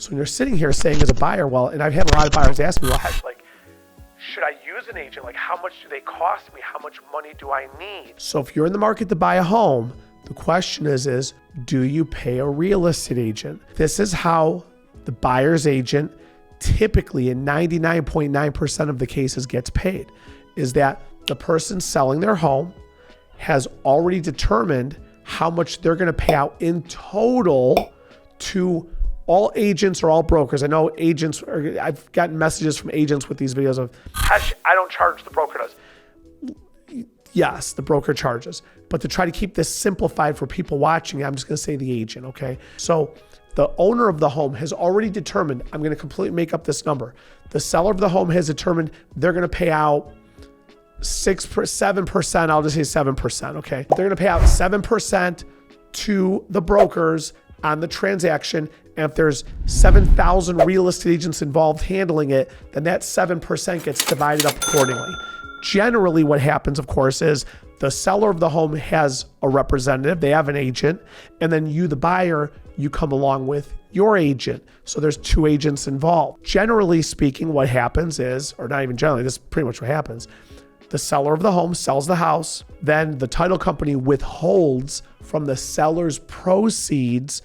So when you're sitting here saying as a buyer, well, and I've had a lot of buyers ask me, well, like, should I use an agent? Like, how much do they cost me? How much money do I need? So if you're in the market to buy a home, the question is do you pay a real estate agent? This is how the buyer's agent typically in 99.9% of the cases gets paid, is that the person selling their home has already determined how much they're going to pay out in total to all agents or all brokers. I know agents, I've gotten messages from agents with these videos of, Khash, I don't charge, the broker does. Yes, the broker charges. But to try to keep this simplified for people watching, I'm just going to say the agent, okay? So the owner of the home has already determined, I'm going to completely make up this number. The seller of the home has determined they're going to pay out 7%, I'll just say 7%, okay? They're going to pay out 7% to the brokers on the transaction. And if there's 7,000 real estate agents involved handling it, then that 7% gets divided up accordingly. Generally, what happens, of course, is the seller of the home has a representative, they have an agent, and then you, the buyer, you come along with your agent. So there's two agents involved. Generally speaking, what happens is, or not even generally, this is pretty much what happens. The seller of the home sells the house, then the title company withholds from the seller's proceeds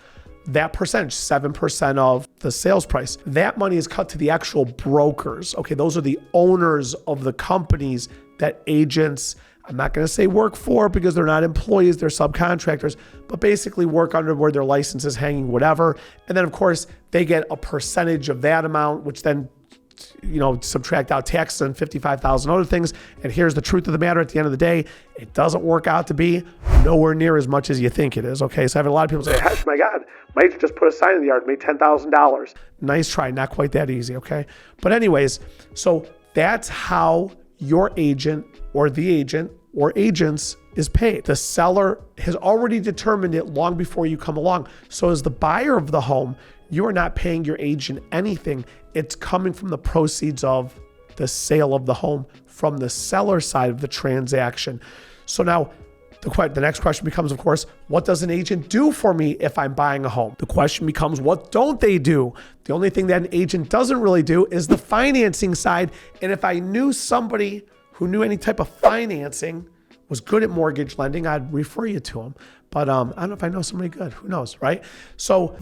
that percentage, 7% of the sales price. That money is cut to the actual brokers. Okay, those are the owners of the companies that agents, I'm not going to say work for because they're not employees, they're subcontractors, but basically work under where their license is hanging, whatever. And then of course, they get a percentage of that amount, which then subtract out taxes and 55,000 other things. And here's the truth of the matter. At the end of the day, it doesn't work out to be nowhere near as much as you think it is. Okay. So I have a lot of people say, "Gosh, my God, my agent just put a sign in the yard, made $10,000. Nice try. Not quite that easy. Okay. But anyways, so that's how your agent or the agent or agents is paid. The seller has already determined it long before you come along. So as the buyer of the home, you are not paying your agent anything. It's coming from the proceeds of the sale of the home from the seller side of the transaction. So now the next question becomes, of course, what does an agent do for me if I'm buying a home? The question becomes, what don't they do? The only thing that an agent doesn't really do is the financing side. And if I knew somebody who knew any type of financing, was good at mortgage lending, I'd refer you to them. But I don't know if I know somebody good. Who knows, right? So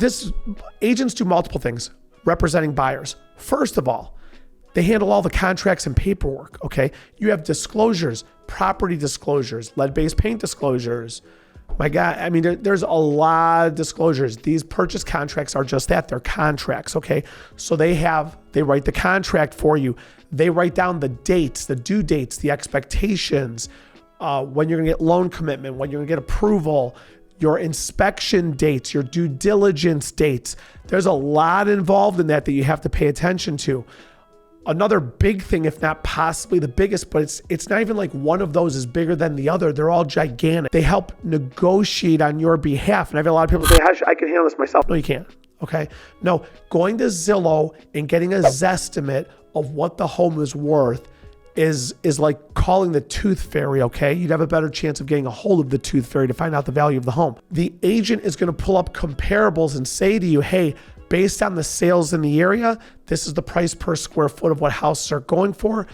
agents do multiple things representing buyers. First of all, they handle all the contracts and paperwork, okay? You have disclosures, property disclosures, lead-based paint disclosures. My God, I mean, there's a lot of disclosures. These purchase contracts are just that, they're contracts, okay? So they write the contract for you. They write down the dates, the due dates, the expectations, when you're gonna get loan commitment, when you're gonna get approval, your inspection dates, your due diligence dates. There's a lot involved in that you have to pay attention to. Another big thing, if not possibly the biggest, but it's not even like one of those is bigger than the other. They're all gigantic. They help negotiate on your behalf. And I've had a lot of people say, "Khash, I can handle this myself." No, you can't. Okay. No, going to Zillow and getting a Zestimate of what the home is worth is like calling the tooth fairy, okay? You'd have a better chance of getting a hold of the tooth fairy to find out the value of the home. The agent is going to pull up comparables and say to you, hey, based on the sales in the area, this is the price per square foot of what houses are going for.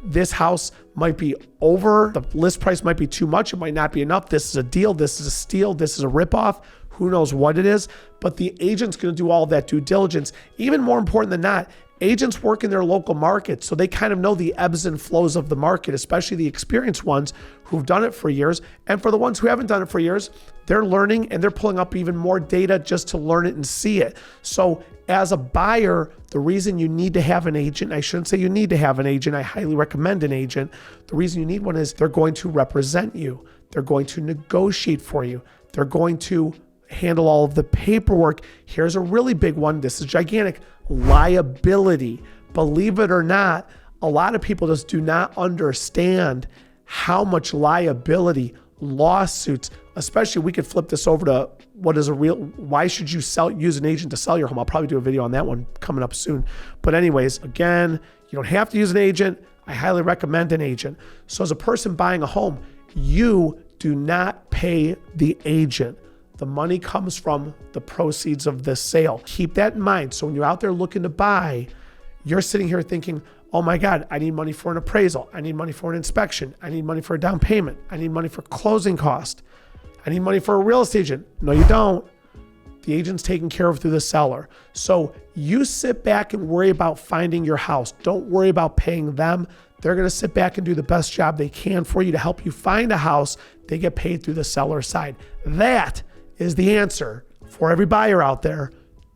This house might be over, the list price might be too much, it might not be enough. This is a deal, this is a steal, this is a ripoff. Who knows what it is, but the agent's going to do all that due diligence. Even more important than that, agents work in their local market, so they kind of know the ebbs and flows of the market, especially the experienced ones who've done it for years. And for the ones who haven't done it for years, they're learning and they're pulling up even more data just to learn it and see it. So as a buyer, the reason you need to have an agent, I shouldn't say you need to have an agent, I highly recommend an agent. The reason you need one is they're going to represent you. They're going to negotiate for you. They're going to handle all of the paperwork. Here's a really big one. This is gigantic. Liability. Believe it or not, a lot of people just do not understand how much liability, lawsuits, especially we could flip this over to why should you use an agent to sell your home? I'll probably do a video on that one coming up soon. But anyways, again, you don't have to use an agent. I highly recommend an agent. So as a person buying a home, you do not pay the agent. The money comes from the proceeds of this sale. Keep that in mind. So when you're out there looking to buy, you're sitting here thinking, oh my God, I need money for an appraisal. I need money for an inspection. I need money for a down payment. I need money for closing cost. I need money for a real estate agent. No, you don't. The agent's taken care of through the seller. So you sit back and worry about finding your house. Don't worry about paying them. They're going to sit back and do the best job they can for you to help you find a house. They get paid through the seller side. That is the answer for every buyer out there.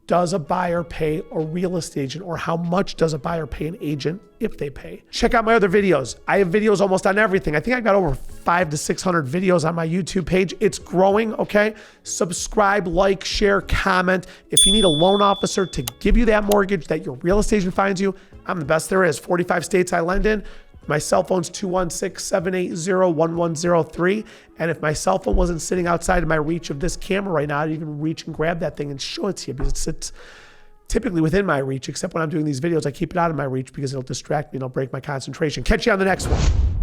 Does a buyer pay a real estate agent, or how much does a buyer pay an agent if they pay? Check out my other videos. I have videos almost on everything. I think I got over 500 to 600 videos on my YouTube page. It's growing, okay? Subscribe, like, share, comment. If you need a loan officer to give you that mortgage that your real estate agent finds you, I'm the best there is. 45 states I lend in. My cell phone's 216-780-1103. And if my cell phone wasn't sitting outside of my reach of this camera right now, I'd even reach and grab that thing and show it to you, because it sits typically within my reach, except when I'm doing these videos, I keep it out of my reach because it'll distract me and it'll break my concentration. Catch you on the next one.